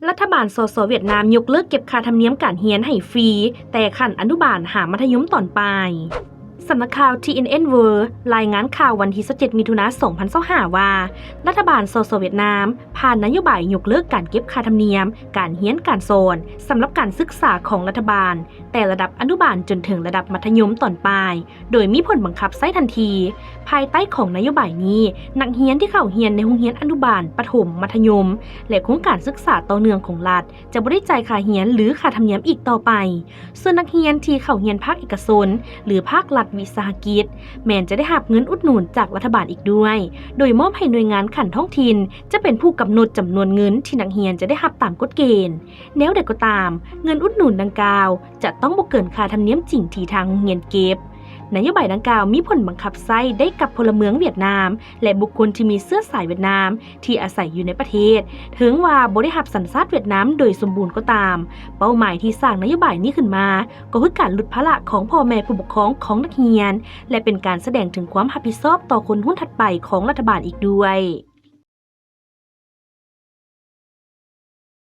รัฐบาลสสเวียดนามยกเลิกเก็บค่าธรรมเนียมการเรียนให้ฟรีแต่ขั้นอนุบาลหามัธยมตอนปลายสำนักข่าว TNN World รายงานข่าววันที่17มิถุนายน2025ว่ารัฐบาลสสเวียดนามผ่านนโยบายยกเลิกการเก็บค่าธรรมเนียมการเรียนการสอนสำหรับการศึกษาของรัฐบาลแต่ระดับอนุบาลจนถึงระดับมัธยมตอนปลายโดยมีผลบังคับใช้ทันทีภายใต้ของนโยบายนี้นักเรียนที่เข้าเรียนในโรงเรียนอนุบาลประถมมัธยมและโครงการศึกษาต่อเนื่องของรัฐจะบ่ได้จ่ายค่าเรียนหรือค่าธรรมเนียมอีกต่อไปส่วนนักเรียนที่เข้าเรียนภาคเอกชนหรือภาครัฐวิสาหกิจแม้นจะได้รับเงินอุดหนุนจากรัฐบาลอีกด้วยโดยมอบให้หน่วยงานขันท้องถิ่นจะเป็นผู้กำหนดจำนวนเงินที่นักเรียนจะได้รับตามกฎเกณฑ์แนวใดก็ตามเงินอุดหนุนดังกล่าวจะต้องบ่เกินค่าธรรมเนียมจริงที่ทางโรงเรียนเก็บนโยบายดังกล่าวมีผลบังคับใช้ได้กับพลเมืองเวียดนามและบุคคลที่มีเชื้อสายเวียดนามที่อาศัยอยู่ในประเทศถึงว่าบ่ได้รับสัญชาติเวียดนามโดยสมบูรณ์ก็ตามเป้าหมายที่สร้างนโยบายนี้ขึ้นมาก็คือการลดภาระของพ่อแม่ผู้ปกครองของนักเรียนและเป็นการแสดงถึงความรับผิดชอบต่อคนรุ่นถัดไปของรัฐบาลอีกด้วย